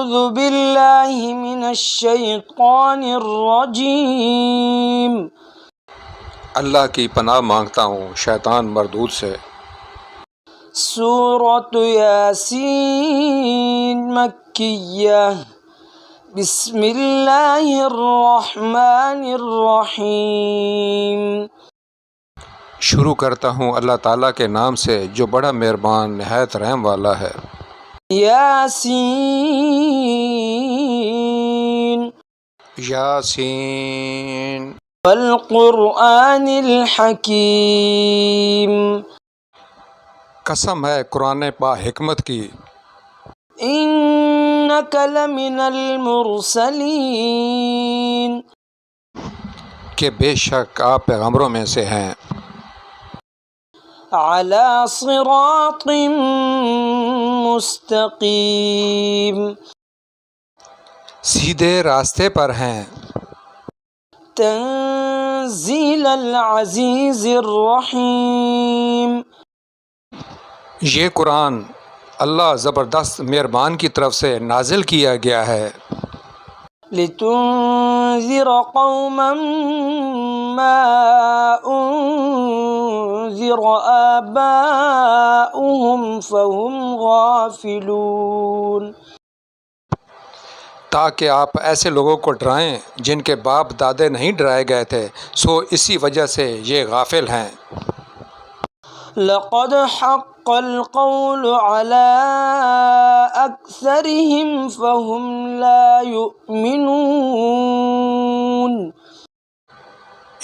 أعوذ بالله من الشيطان الرجيم اللہ کی پناہ مانگتا ہوں شیطان مردود سے۔ سورة یاسین مکیہ بسم اللہ الرحمن الرحیم۔ شروع کرتا ہوں اللہ تعالیٰ کے نام سے جو بڑا مہربان نہایت رحم والا ہے۔ یاسین یاسین والقرآن الحکیم۔ قسم ہے قرآن با حکمت کی۔ انک لمن المرسلین، کہ بے شک آپ پیغمبروں میں سے ہیں۔ علی صراط مستقیم، سیدھے راستے پر ہیں۔ تنزیل العزیز الرحیم، یہ قرآن اللہ زبردست مہربان کی طرف سے نازل کیا گیا ہے۔ لتنذر قوما ما انذر آباؤهم فهم غافلون، تاکہ آپ ایسے لوگوں کو ڈرائیں جن کے باپ دادے نہیں ڈرائے گئے تھے، سو اسی وجہ سے یہ غافل ہیں۔ لقد حق القول على أكثرهم فهم لا يؤمنون،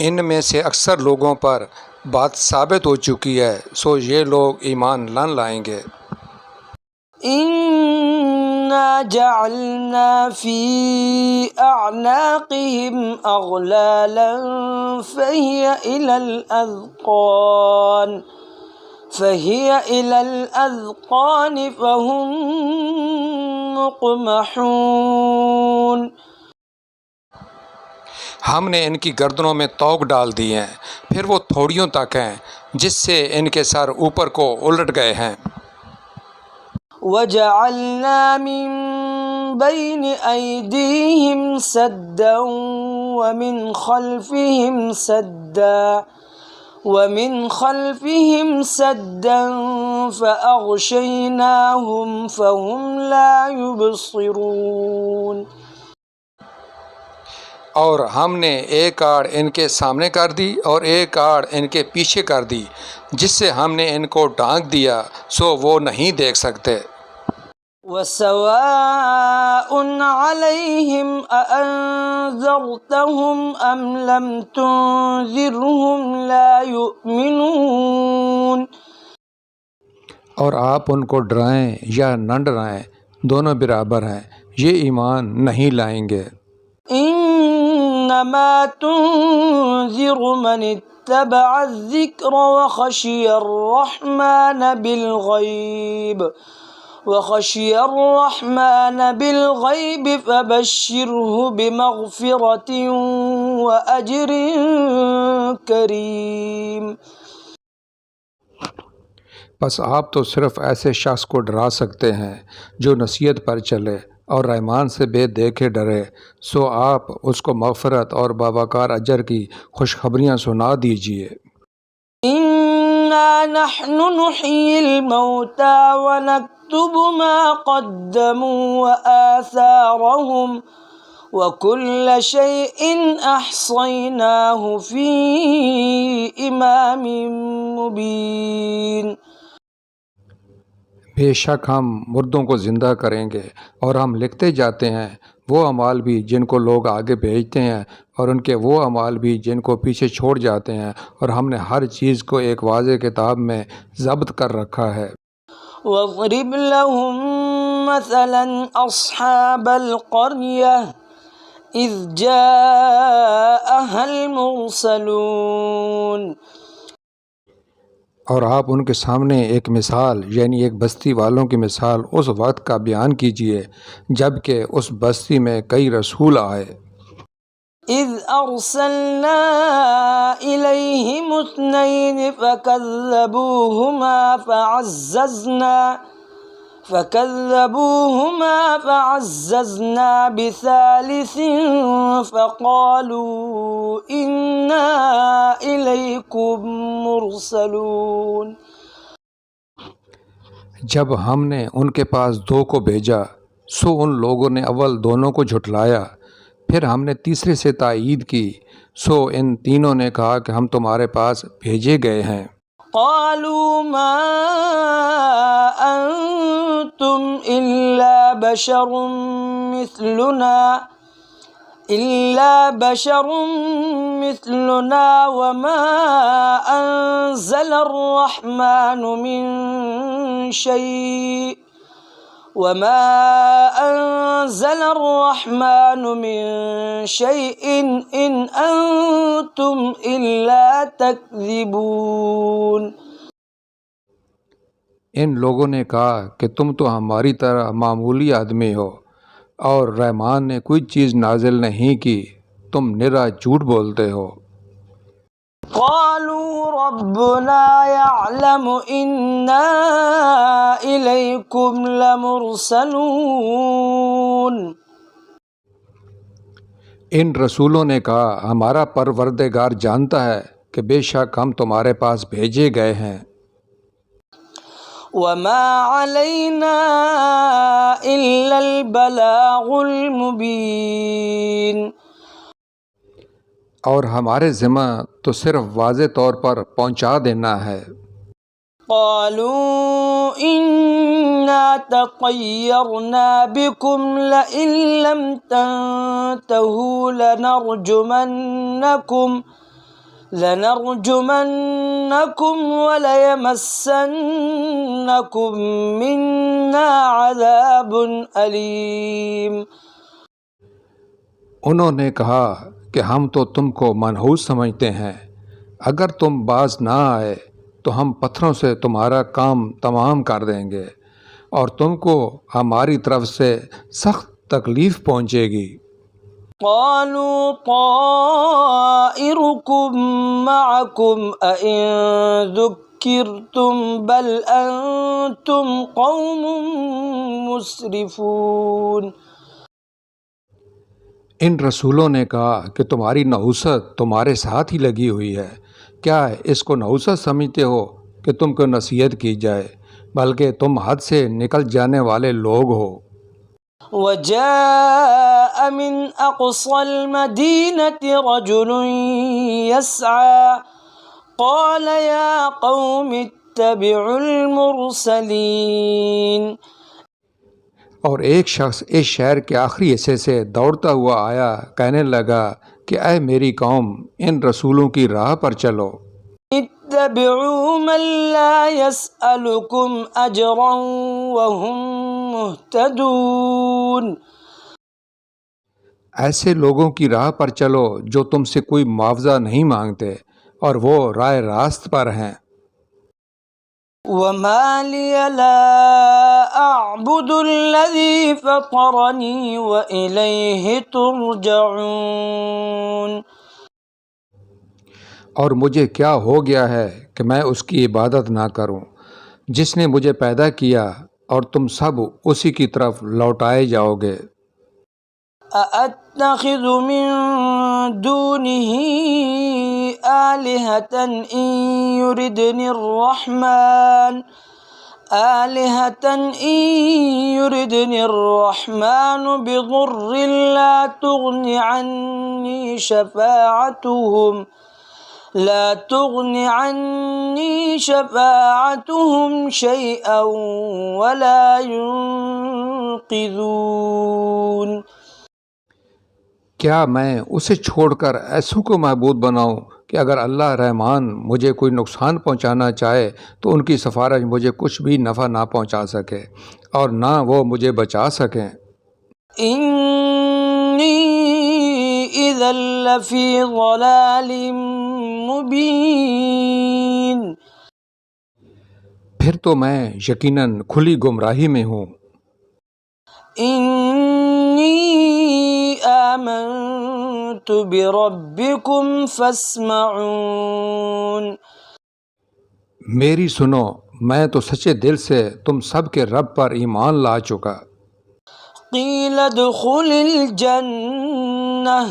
ان میں سے اکثر لوگوں پر بات ثابت ہو چکی ہے، سو یہ لوگ ایمان نہ لائیں گے۔ إنا جعلنا في أعناقهم أغلالا فهي إلى الأذقان فهم مقمحون، ہم نے ان کی گردنوں میں توق ڈال دی ہیں، پھر وہ تھوڑیوں تک ہیں جس سے ان کے سر اوپر کو الٹ گئے ہیں۔ وجعلنا من بين أيديهم سدا ومن خلفهم سدا فأغشيناهم فهم لا يبصرون، اور ہم نے ایک آڑ ان کے سامنے کر دی اور ایک آڑ ان کے پیچھے کر دی، جس سے ہم نے ان کو ڈھانک دیا سو وہ نہیں دیکھ سکتے۔ وسواء عليهم أأنذرتهم أم لم تنذرهم لا يؤمنون، اور آپ ان کو ڈرائیں یا نہ ڈرائیں دونوں برابر ہیں، یہ ایمان نہیں لائیں گے۔ انما تنذر من اتبع الذکر وخشی الرحمن بالغیب فبشره بمغفرة وأجر کریم۔ بس آپ تو صرف ایسے شخص کو ڈرا سکتے ہیں جو نصیحت پر چلے اور رحمان سے بے دیکھے ڈرے، سو آپ اس کو مغفرت اور باوقار اجر کی خوشخبریاں سنا دیجیے۔ انا نحن نحيي الموتى ونكتب ما قدموا وآثارهم وكل شيء أحصيناه في إمام مبين، بے شک ہم مردوں کو زندہ کریں گے اور ہم لکھتے جاتے ہیں وہ اعمال بھی جن کو لوگ آگے بھیجتے ہیں اور ان کے وہ اعمال بھی جن کو پیچھے چھوڑ جاتے ہیں، اور ہم نے ہر چیز کو ایک واضح کتاب میں ضبط کر رکھا ہے۔ واضرب لهم مثلا أصحاب القرية إذ جاءها المرسلون، اور آپ ان کے سامنے ایک مثال یعنی ایک بستی والوں کی مثال اس وقت کا بیان کیجیے جب کہ اس بستی میں کئی رسول آئے۔ إذ أرسلنا إليهم 2 فكذبوهما فكذبوهما فعززنا بثالث فقالوا إنا إليكم مرسلون. جب ہم نے ان کے پاس دو کو بھیجا سو ان لوگوں نے اول دونوں کو جھٹلایا، پھر ہم نے تیسرے سے تائید کی سو ان تینوں نے کہا کہ ہم تمہارے پاس بھیجے گئے ہیں. قالوا ما أنتم إلا بشر مثلنا وما أنزل الرحمن من شيء إن أنتم إلا تكذبون. ان لوگوں نے کہا کہ تم تو ہماری طرح معمولی آدمی ہو اور رحمان نے کوئی چیز نازل نہیں کی، تم نرا جھوٹ بولتے ہو. قالوا ربنا يعلم إنا إليكم لمرسلون. ان رسولوں نے کہا ہمارا پروردگار جانتا ہے کہ بے شک ہم تمہارے پاس بھیجے گئے ہیں. وما علينا إلا البلاغ المبين. اور ہمارے ذمہ تو صرف واضح طور پر پہنچا دینا ہے. قالوا إنا تطيرنا بكم لئن لم تنتهوا لنرجمنكم وليمسنكم منا عذاب أليم. انہوں نے کہا کہ ہم تو تم کو منحوس سمجھتے ہیں، اگر تم باز نہ آئے تو ہم پتھروں سے تمہارا کام تمام کر دیں گے اور تم کو ہماری طرف سے سخت تکلیف پہنچے گی. قالوا طائركم معكم أئن ذكرتم بل أنتم قوم مسرفون. ان رسولوں نے کہا کہ تمہاری نحوست تمہارے ساتھ ہی لگی ہوئی ہے، کیا اس کو نحوست سمجھتے ہو کہ تم کو نصیحت کی جائے، بلکہ تم حد سے نکل جانے والے لوگ ہو. وجاء من أقصى المدينة رجل يسعى قال يا قوم اتبعوا المرسلين. اور ایک شخص اس شہر کے آخری حصے سے دوڑتا ہوا آیا، کہنے لگا کہ اے میری قوم، ان رسولوں کی راہ پر چلو. اتبعوا من لا يسألكم أجرا وهم مهتدون. ایسے لوگوں کی راہ پر چلو جو تم سے کوئی معاوضہ نہیں مانگتے اور وہ راہ راست پر ہیں. وما لي لا أعبد الذي فطرني وإليه ترجعون. اور مجھے کیا ہو گیا ہے کہ میں اس کی عبادت نہ کروں جس نے مجھے پیدا کیا اور تم سب اسی کی طرف لوٹائے جاؤ گے. أأتخذ من دونه آلهة إن يردني الرحمن بضر لا تغن عني شفاعتهم شيئا ولا ينقذون. کیا میں اسے چھوڑ کر ایسوں کو معبود بناؤں کہ اگر اللہ رحمان مجھے کوئی نقصان پہنچانا چاہے تو ان کی سفارش مجھے کچھ بھی نفع نہ پہنچا سکے اور نہ وہ مجھے بچا سکیں. انی اذا لفی ضلال مبین. پھر تو میں یقیناً کھلی گمراہی میں ہوں. انی آمنت بربکم فاسمعون. میری سنو، میں تو سچے دل سے تم سب کے رب پر ایمان لا چکا۔ قیل ادخل الجنہ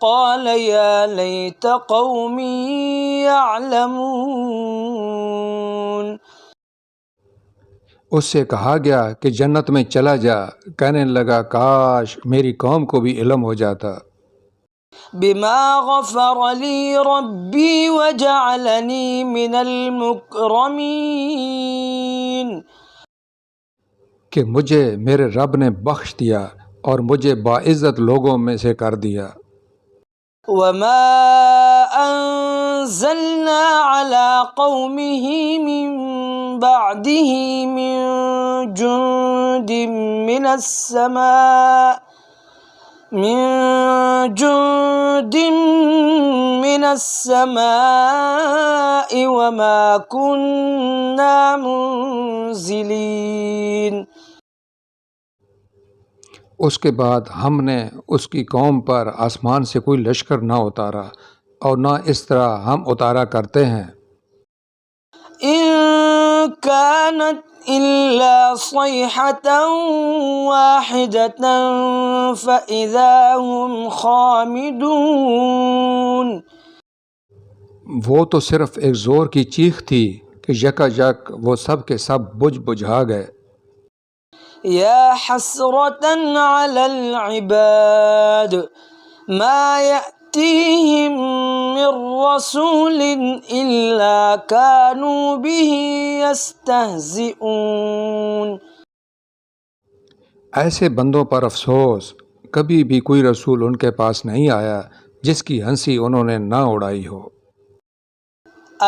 قال یا لیت قومی یعلمون۔ اس سے کہا گیا کہ جنت میں چلا جا، کہنے لگا کاش میری قوم کو بھی علم ہو جاتا۔ بما غفر لی ربی وجعلنی من المکرمین، کہ مجھے میرے رب نے بخش دیا اور مجھے باعزت لوگوں میں سے کر دیا۔ وما انزلنا على قومه من بعده من جند من السماء وما كنا منزلين۔ اس کے بعد ہم نے اس کی قوم پر آسمان سے کوئی لشکر نہ اتارا اور نہ اس طرح ہم اتارا کرتے ہیں۔ إن كانت إلا صيحة واحدة فإذا هم خامدون۔ وہ تو صرف ایک زور کی چیخ تھی کہ یکا یک وہ سب کے سب بجھا گئے۔ يا حسرة على العباد ما يأتيهم من رسول إلا كانوا به يستهزئون۔ ایسے بندوں پر افسوس، کبھی بھی کوئی رسول ان کے پاس نہیں آیا جس کی ہنسی انہوں نے نہ اڑائی ہو۔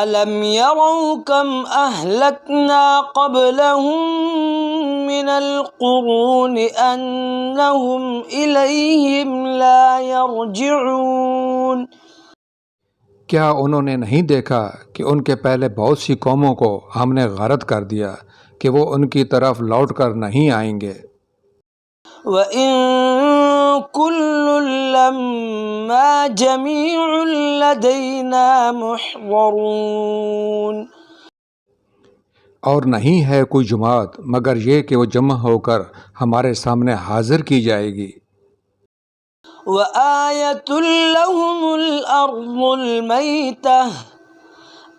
أَلَمْ يَرَوْا كَمْ أَهْلَكْنَا قَبْلَهُمْ مِنَ الْقُرُونِ أَنَّهُمْ إِلَيْهِمْ لَا يَرْجِعُونَ۔ کیا انہوں نے نہیں دیکھا کہ ان کے پہلے بہت سی قوموں کو ہم نے غارت کر دیا کہ وہ ان کی طرف لوٹ کر نہیں آئیں گے۔ وَإِن كُلٌّ لَّمَّا جَمِيعٌ لَّدَيْنَا مُحْضَرُونَ۔ اور نہیں ہے کوئی جماعت مگر یہ کہ وہ جمع ہو کر ہمارے سامنے حاضر کی جائے گی۔ وَآيَةٌ لَّهُمُ الْأَرْضُ الْمَيْتَةُ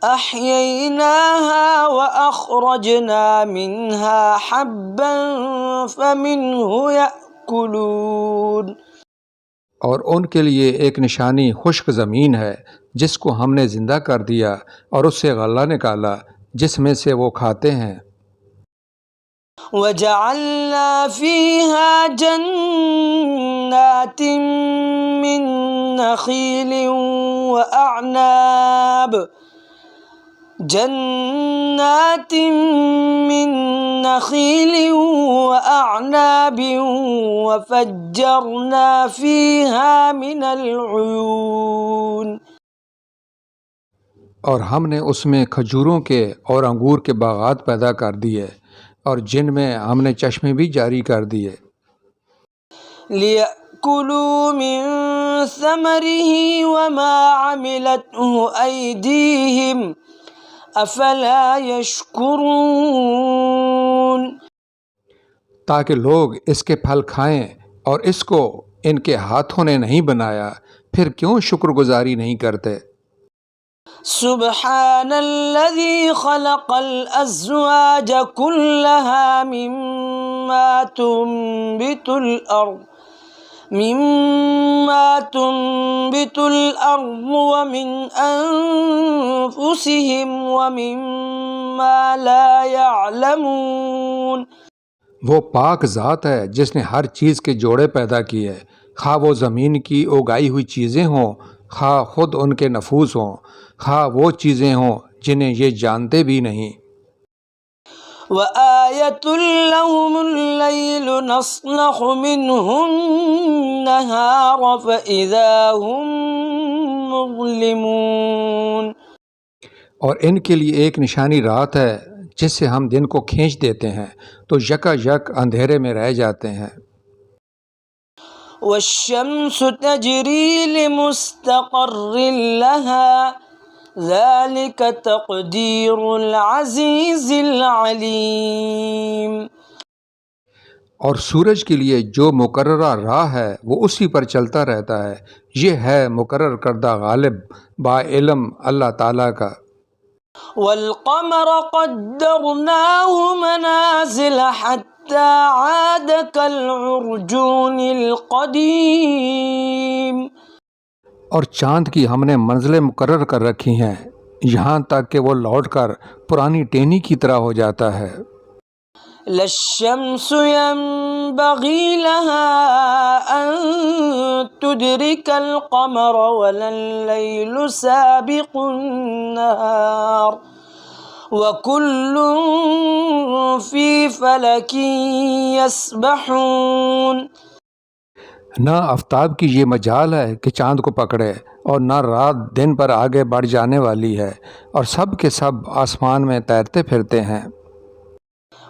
أَحْيَيْنَاهَا وَأَخْرَجْنَا مِنْهَا حَبًّا فَمِنْهُ يَأْكُلُونَ۔ اور ان کے لیے ایک نشانی خشک زمین ہے جس کو ہم نے زندہ کر دیا اور اس سے غلہ نکالا جس میں سے وہ کھاتے ہیں۔ وَجَعَلْنَا فِيهَا جَنَّاتٍ مِّن نَّخِيلٍ وَأَعْنَابٍ وَفَجَّرْنَا فِيهَا مِنَ الْعُيُونِ۔ اور ہم نے اس میں کھجوروں کے اور انگور کے باغات پیدا کر دیے اور جن میں ہم نے چشمے بھی جاری کر دیے۔ لِيَأْكُلُوا مِن ثَمَرِهِ وَمَا عَمِلَتْهُ أَيْدِيهِمْ أَفَلَا يَشْكُرُونَ۔ تاکہ لوگ اس کے پھل کھائیں اور اس کو ان کے ہاتھوں نے نہیں بنایا، پھر کیوں شکر گزاری نہیں کرتے؟ سبحان الذي خلق الأزواج كلها مما تنبت الأرض ومن أنفسهم ومما لا يعلمون۔ وہ پاک ذات ہے جس نے ہر چیز کے جوڑے پیدا کیے، خواہ وہ زمین کی اگائی ہوئی چیزیں ہوں، خواہ خود ان کے نفوس ہوں، خواہ وہ چیزیں ہوں جنہیں یہ جانتے بھی نہیں۔ وَآيَةٌ لَّهُمُ اللَّيْلُ نَسْلَخُ مِنْهُ النَّهَارَ فَإِذَا هُم مُظْلِمُونَ۔ اور ان کے لیے ایک نشانی رات ہے جس سے ہم دن کو کھینچ دیتے ہیں تو یکا یک اندھیرے میں رہ جاتے ہیں۔ وَالشَّمْسُ تَجْرِي لِمُسْتَقَرٍّ لَّهَا ذلك تقدیر العزیز العلیم. اور سورج کے لیے جو مقررہ راہ ہے وہ اسی پر چلتا رہتا ہے، یہ ہے مقرر کردہ غالب با علم اللہ تعالیٰ کا. والقمر قدرناه منازل حتى عاد كالعرجون القديم. اور چاند کی ہم نے منزلیں مقرر کر رکھی ہیں یہاں تک کہ وہ لوٹ کر پرانی ٹینی کی طرح ہو جاتا ہے. لا الشمس ينبغي لها أن تدرك القمر ولا الليل سابق النهار وكل في فلك يسبحون. نہ آفتاب کی یہ مجال ہے کہ چاند کو پکڑے اور نہ رات دن پر آگے بڑھ جانے والی ہے، اور سب کے سب آسمان میں تیرتے پھرتے ہیں.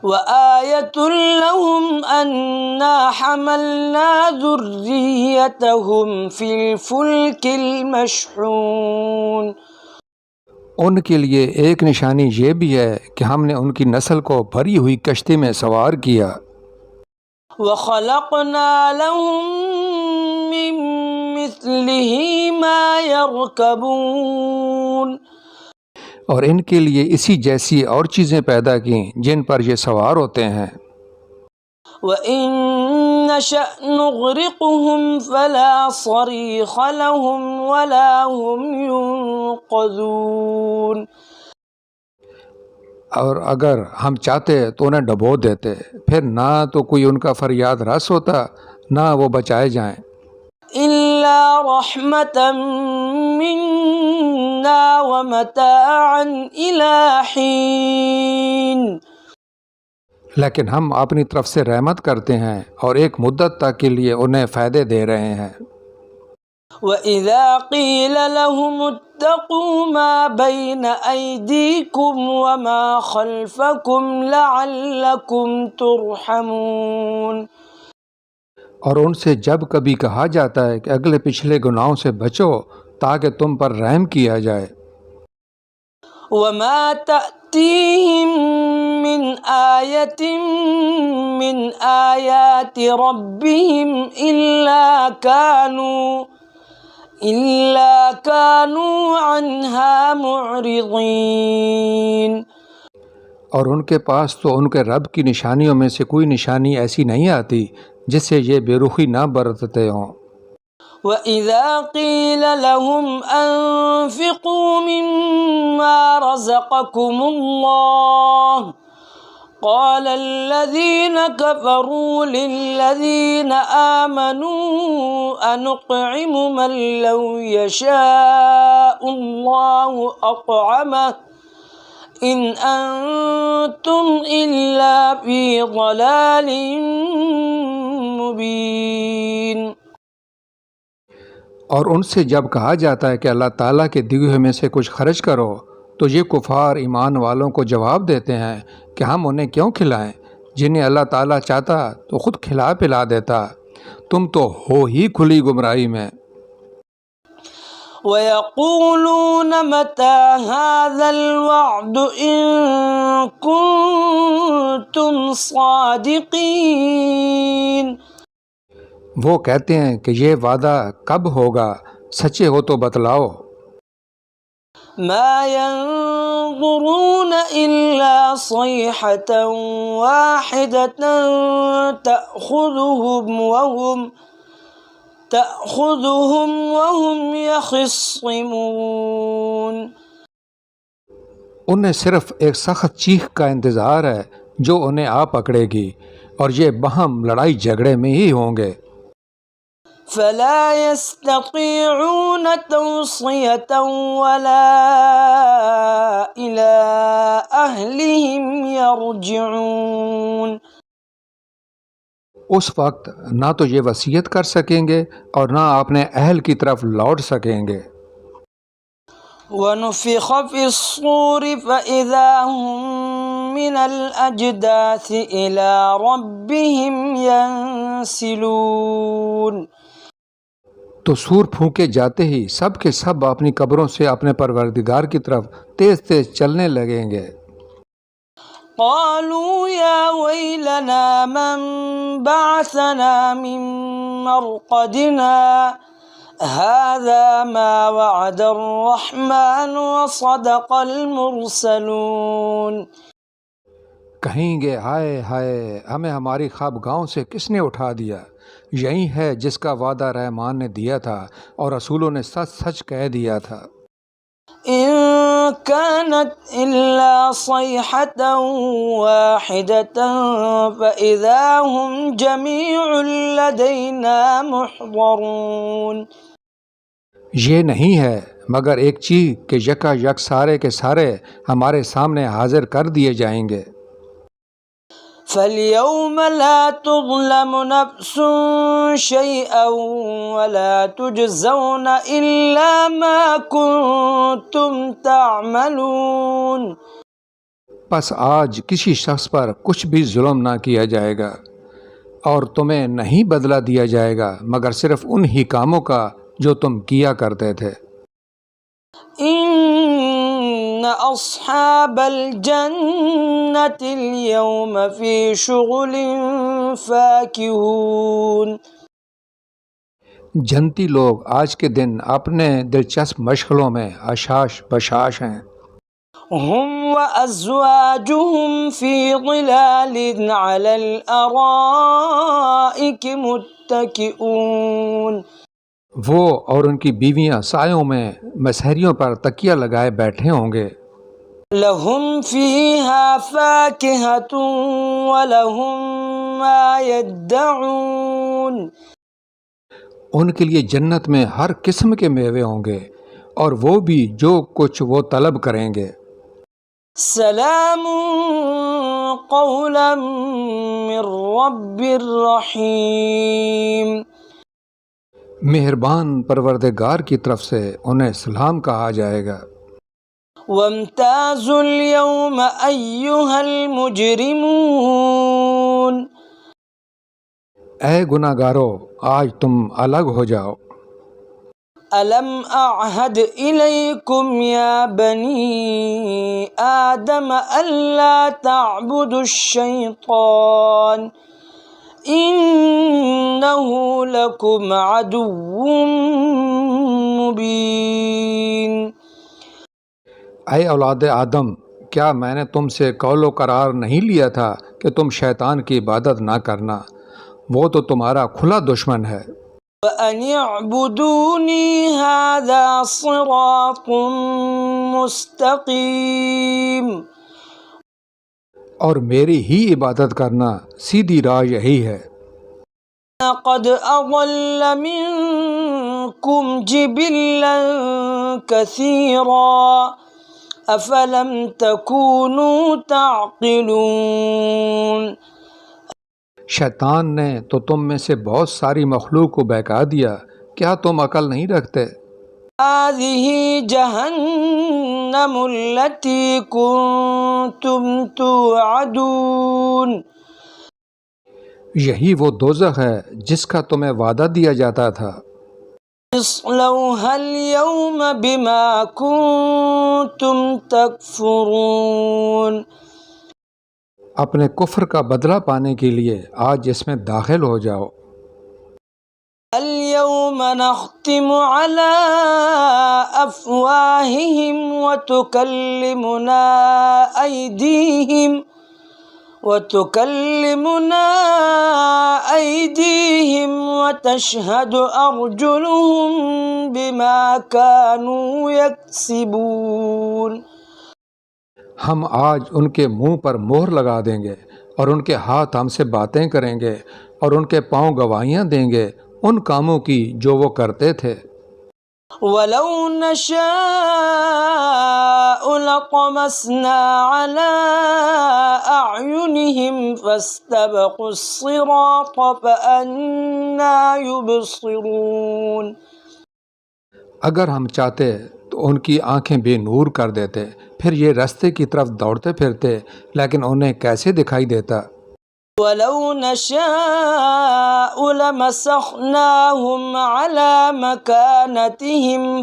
وآية لهم أنا حملنا ذريتهم في الفلك المشحون. ان کے لیے ایک نشانی یہ بھی ہے کہ ہم نے ان کی نسل کو بھری ہوئی کشتی میں سوار کیا. وخلقنا لهم من مثله ما يركبون. اور ان کے لیے اسی جیسی اور چیزیں پیدا کیں جن پر یہ سوار ہوتے ہیں. وَإِن نَّشَأْ نُغْرِقْهُمْ فَلَا صَرِيخَ لَهُمْ وَلَا هُمْ يُنقَذُونَ. اور اگر ہم چاہتے تو انہیں ڈبو دیتے، پھر نہ تو کوئی ان کا فریاد رس ہوتا نہ وہ بچائے جائیں. إِلَّا رَحْمَةً مِّنَّا وَمَتَاعًا إِلَىٰ حِينٍ. لیکن ہم اپنی طرف سے رحمت کرتے ہیں اور ایک مدت تک کے لیے انہیں فائدے دے رہے ہیں. وَإِذَا قِيلَ لَهُمُ اتَّقُوا مَا بَيْنَ أَيْدِيكُمْ وَمَا خَلْفَكُمْ لَعَلَّكُمْ تُرْحَمُونَ. اور ان سے جب کبھی کہا جاتا ہے کہ اگلے پچھلے گناہوں سے بچو تاکہ تم پر رحم کیا جائے. وَمَا تَأْتِيهِم مِّنْ آيَةٍ مِّنْ آيَاتِ رَبِّهِمْ إِلَّا كَانُوا عَنْهَا مُعْرِضِينَ. اور ان کے پاس تو ان کے رب کی نشانیوں میں سے کوئی نشانی ایسی نہیں آتی جس سے یہ بے رخی نہ برتتے ہوں. وَإِذَا قِيلَ لَهُمْ أَنفِقُوا مِمَّا رَزَقَكُمُ اللَّهُ قَالَ الَّذِينَ كَفَرُوا لِلَّذِينَ آمَنُوا أَنُطْعِمُ مَن لَّوْ يَشَاءُ اللَّهُ أَطْعَمَهُ إِنْ أَنتُمْ إِلَّا فِي ضَلَالٍ مُّبِينٍ. اور ان سے جب کہا جاتا ہے کہ اللہ تعالیٰ کے دیے ہوئے میں سے کچھ خرچ کرو تو یہ کفار ایمان والوں کو جواب دیتے ہیں کہ ہم انہیں کیوں کھلائیں، جنہیں اللہ تعالیٰ چاہتا تو خود کھلا پلا دیتا، تم تو ہو ہی کھلی گمراہی میں. وَيَقُولُونَ مَتَىٰ هَٰذَا الْوَعْدُ إِن كُنتُمْ صَادِقِينَ. وہ کہتے ہیں کہ یہ وعدہ کب ہوگا، سچے ہو تو بتلاؤ. مَا يَنظُرُونَ إِلَّا صَيْحَةً وَاحِدَةً تَأْخُذُهُمْ وَهُمْ يَخِصِّمُونَ. انہیں صرف ایک سخت چیخ کا انتظار ہے جو انہیں آ پکڑے گی، اور یہ باہم لڑائی جھگڑے میں ہی ہوں گے. فَلَا يَسْتَطِيعُونَ تَوْصِيَةً وَلَا إِلَىٰ أَهْلِهِمْ يَرْجِعُونَ. اس وقت نہ تو یہ وصیت کر سکیں گے اور نہ اپنے اہل کی طرف لوٹ سکیں گے. وَنُفِخَ فِي الصُّورِ فَإِذَا هُم مِّنَ الْأَجْدَاثِ إِلَىٰ رَبِّهِمْ يَنسِلُونَ. تو سور پھونکے جاتے ہی سب کے سب اپنی قبروں سے اپنے پروردگار کی طرف تیز تیز چلنے لگیں گے۔ قالوا يا ويلنا من بعثنا من مرقدنا هذا ما وعد الرحمن وصدق المرسلون۔ کہیں گے ہائے ہائے، ہمیں ہماری خوابگاہوں سے کس نے اٹھا دیا؟ یہی ہے جس کا وعدہ رحمان نے دیا تھا اور رسولوں نے سچ سچ کہہ دیا تھا۔ إن كانت إلا صيحة واحدة فإذا هم جميع لدينا محضرون۔ یہ نہیں ہے مگر ایک چیز کہ یکا یک سارے کے سارے ہمارے سامنے حاضر کر دیے جائیں گے۔ فاليوم لا تظلم نفس شيئا ولا تجزون إلا ما كنتم تعملون۔ پس آج کسی شخص پر کچھ بھی ظلم نہ کیا جائے گا اور تمہیں نہیں بدلہ دیا جائے گا مگر صرف ان ہی کاموں کا جو تم کیا کرتے تھے۔ إن أصحاب الجنة اليوم في شغل فاكهون۔ جنتی لوگ آج کے دن اپنے دلچسپ مشغلوں میں اشاش بشاش ہیں۔ هم وأزواجهم في ظلال على الأرائك متكئون۔ وہ اور ان کی بیویاں سایوں میں مسہریوں پر تکیہ لگائے بیٹھے ہوں گے۔ لهم فيها فاكهة ولهم ما يدعون۔ ان کے لیے جنت میں ہر قسم کے میوے ہوں گے اور وہ بھی جو کچھ وہ طلب کریں گے۔ سلام قولا من رب الرحیم۔ مہربان پروردگار کی طرف سے انہیں سلام کہا جائے گا۔ وامتازوا اليوم أيها المجرمون۔ اے گناہگارو، آج تم الگ ہو جاؤ۔ ألم أعهد إليكم يا بني آدم ألا تعبدوا الشيطان إنه لكم عدو مبين۔ اے اولاد آدم، کیا میں نے تم سے قول و قرار نہیں لیا تھا کہ تم شیطان کی عبادت نہ کرنا؟ وہ تو تمہارا کھلا دشمن ہے۔ وَأَنِ اعْبُدُونِي هَذَا صِرَاطٌ مُسْتَقِيمٌ۔ اور میری ہی عبادت کرنا سیدھی راہ یہی ہے۔ قَدْ أَضَلَّ مِنكُمْ جِبِلًّا كَثِيرًا أَفَلَمْ تَكُونُوا تَعْقِلُونَ۔ شیطان نے تو تم میں سے بہت ساری مخلوق کو بہکا دیا، کیا تم عقل نہیں رکھتے؟ هذه جهنم التي كنتم توعدون۔ یہی وہ دوزخ ہے جس کا تمہیں وعدہ دیا جاتا تھا۔ اصلوها اليوم بما كنتم تكفرون۔ اپنے کفر کا بدلہ پانے کے لیے آج اس میں داخل ہو جاؤ۔ اليوم نختم على أفواههم وتكلمنا أيديهم وتشهد أرجلهم بما كانوا يكسبون۔ ہم آج ان کے منہ پر مہر لگا دیں گے اور ان کے ہاتھ ہم سے باتیں کریں گے اور ان کے پاؤں گواہیاں دیں گے ان کاموں کی جو وہ کرتے تھے۔ وَلَوْ نَشَاءُ لَطَمَسْنَا عَلَىٰ أَعْيُنِهِمْ فَاسْتَبَقُوا الصِّرَاطَ فَأَنَّىٰ يُبْصِرُونَ۔ اگر ہم چاہتے تو ان کی آنکھیں بے نور کر دیتے، پھر یہ رستے کی طرف دوڑتے پھرتے، لیکن انہیں کیسے دکھائی دیتا؟ ولو نشاء لمسخناهم على مكانتهم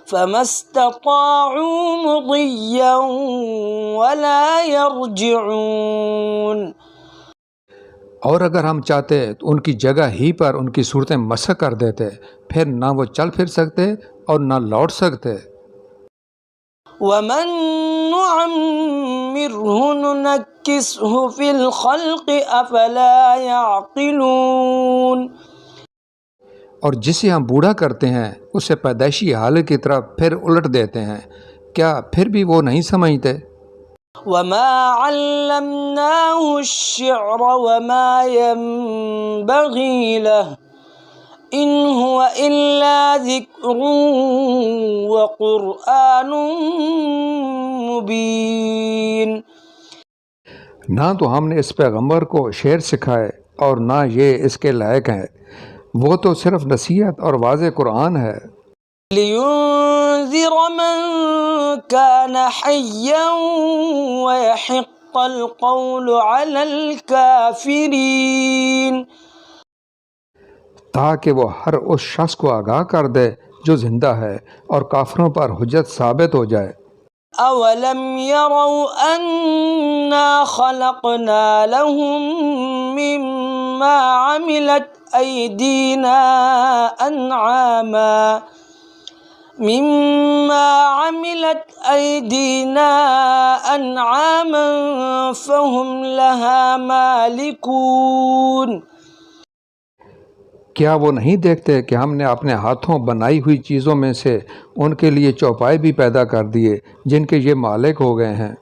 فما استطاعوا مضيا ولا يرجعون. اور اگر ہم چاہتے تو ان کی جگہ ہی پر ان کی صورتیں مسح کر دیتے، پھر نہ وہ چل پھر سکتے اور نہ لوٹ سکتے. ومن نعمره ننكسه في الخلق افلا يعقلون. اور جسے ہم بوڑھا کرتے ہیں اسے پیدائشی حالت کی طرف پھر الٹ دیتے ہیں، کیا پھر بھی وہ نہیں سمجھتے؟ وما علمناه الشعر وما ينبغي له ان هو الا ذکر وقرآن مبین. نہ تو ہم نے اس پیغمبر کو شعر سکھائے اور نہ یہ اس کے لائق ہے، وہ تو صرف نصیحت اور واضح قرآن ہے. لِيُنذِرَ مَن كَانَ حَيًّا وَيَحِقَّ الْقَوْلُ عَلَى الْكَافِرِينَ. تاکہ وہ ہر اس شخص کو آگاہ کر دے جو زندہ ہے اور کافروں پر حجت ثابت ہو جائے. أَوَلَمْ يَرَوْا أَنَّا خَلَقْنَا لَهُم مِّمَّا عَمِلَتْ أَيْدِينَا أَنْعَامًا فَهُمْ لَهَا مَالِكُونَ. کیا وہ نہیں دیکھتے کہ ہم نے اپنے ہاتھوں بنائی ہوئی چیزوں میں سے ان کے لیے چوپائے بھی پیدا کر دیے جن کے یہ مالک ہو گئے ہیں.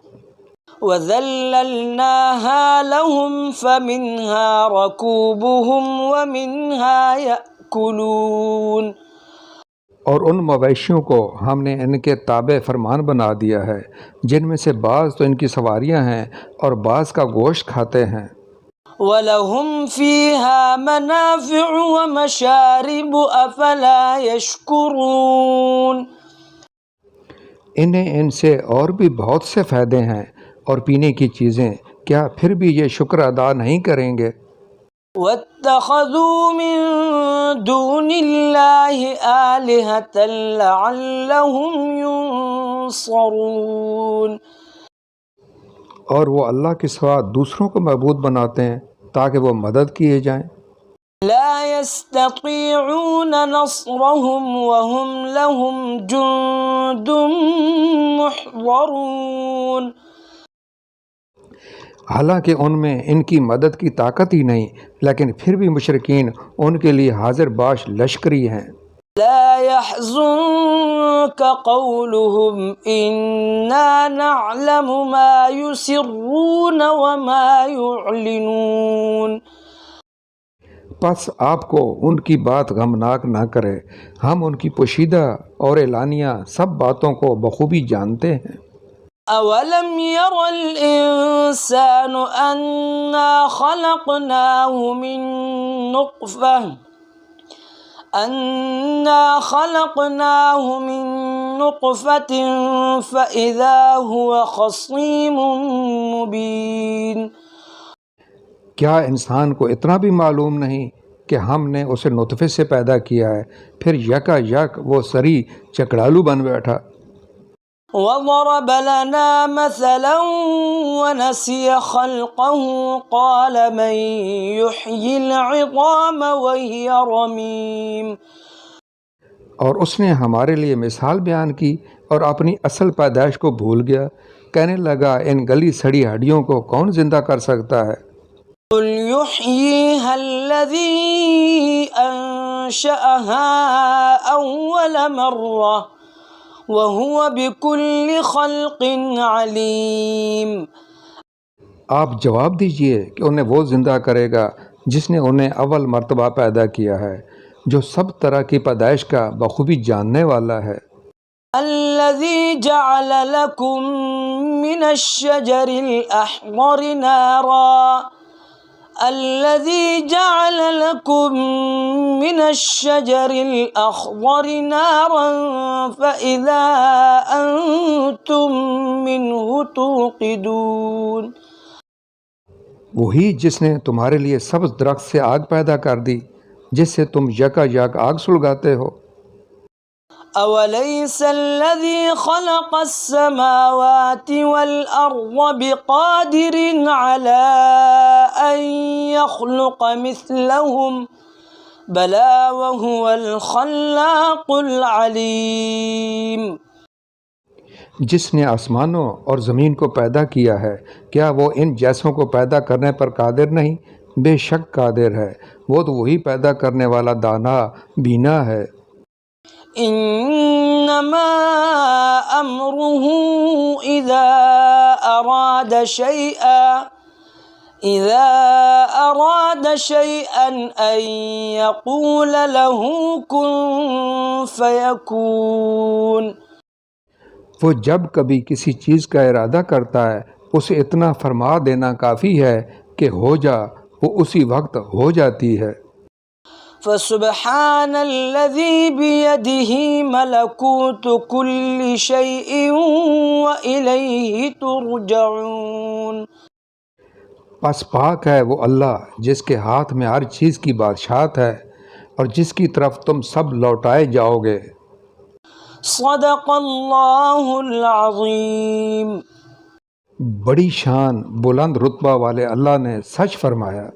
وَذَلَّلْنَاهَا لَهُمْ فَمِنْهَا رَكُوبُهُمْ وَمِنْهَا يَأْكُلُونَ. اور ان مویشیوں کو ہم نے ان کے تابع فرمان بنا دیا ہے جن میں سے بعض تو ان کی سواریاں ہیں اور بعض کا گوشت کھاتے ہیں. وَلَهُمْ فِيهَا مَنَافِعُ وَمَشَارِبُ أَفَلَا يَشْكُرُونَ. انہیں ان سے اور بھی بہت سے فائدے ہیں اور پینے کی چیزیں، کیا پھر بھی یہ شکر ادا نہیں کریں گے؟ وَاتَّخَذُوا مِن دُونِ اللَّهِ آلِهَةً لَعَلَّهُمْ يُنصَرُونَ. اور وہ اللہ کے سوا دوسروں کو معبود بناتے ہیں تاکہ وہ مدد کیے جائیں. لا يستطيعون نصرهم وهم لهم جند محضرون. حالانکہ ان میں ان کی مدد کی طاقت ہی نہیں، لیکن پھر بھی مشرکین ان کے لیے حاضر باش لشکری ہیں. لا يحزنك قولهم إنا نعلم ما يسرون وما يعلنون. پس آپ کو ان کی بات غمناک نہ کرے، ہم ان کی پوشیدہ اور اعلانیہ سب باتوں کو بخوبی جانتے ہیں. أَوَلَمْ يَرَ الْإِنسَانُ أَنَّا خَلَقْنَاهُ مِن نُّطْفَةٍ فَإِذَا هُوَ خَصِيمٌ مُّبِينٌ. کیا انسان کو اتنا بھی معلوم نہیں کہ ہم نے اسے نطفے سے پیدا کیا ہے، پھر یکا یک وہ سری چکڑالو بن بیٹھا. وَضَرَبَ لَنَا مَثَلًا وَنَسِيَ خَلْقَهُ قَالَ مَن يُحْيِي الْعِظَامَ وَهِيَ رَمِيمٌ. اور اس نے ہمارے لیے مثال بیان کی اور اپنی اصل پیدائش کو بھول گیا، کہنے لگا ان گلی سڑی ہڈیوں کو کون زندہ کر سکتا ہے؟ قُلْ يُحْيِيهَا الَّذِي أَنشَأَهَا أَوَّلَ مَرَّةٍ وَهُوَ بِكُلِّ خَلْقٍ عَلِيمٌ. آپ جواب دیجئے کہ انہیں وہ زندہ کرے گا جس نے انہیں اول مرتبہ پیدا کیا ہے، جو سب طرح کی پیدائش کا بخوبی جاننے والا ہے. الَّذِي جَعَلَ لَكُم مِّنَ الشَّجَرِ الْأَخْضَرِ نَارًا فَإِذَا أَنتُم مِّنْهُ تُوقِدُونَ. وہی جس نے تمہارے لیے سبز درخت سے آگ پیدا کر دی جس سے تم یکا یک آگ سلگاتے ہو۔ أوليس الذي خلق السماوات والأرض بقادر على أن يخلق مثلهم بلى وهو الخلاق العليم۔ جس نے آسمانوں اور زمین کو پیدا کیا ہے کیا وہ ان جیسوں کو پیدا کرنے پر قادر نہیں؟ بے شک قادر ہے، وہ تو وہی پیدا کرنے والا دانا بینا ہے۔ انما امره اذا اراد شيئا ان يقول له كن فيكون۔ وہ جب کبھی کسی چیز کا ارادہ کرتا ہے اسے اتنا فرما دینا کافی ہے کہ ہو جا، وہ اسی وقت ہو جاتی ہے۔ فسبحان الذي بيده ملكوت كل شيء وإليه ترجعون۔ پس پاک ہے وہ اللہ جس کے ہاتھ میں ہر چیز کی بادشاہت ہے اور جس کی طرف تم سب لوٹائے جاؤ گے۔ صدق اللہ العظیم۔ بڑی شان بلند رتبہ والے اللہ نے سچ فرمایا۔